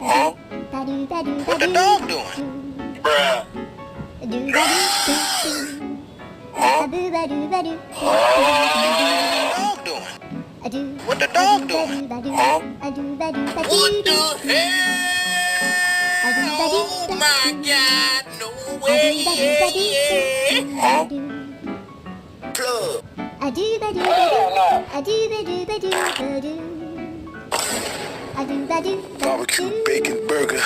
Huh? What the dog doing? Bruh. Huh? What the dog doing? Huh? What the hell? Oh my God! No way! Huh? Plug. Barbecue bacon burger.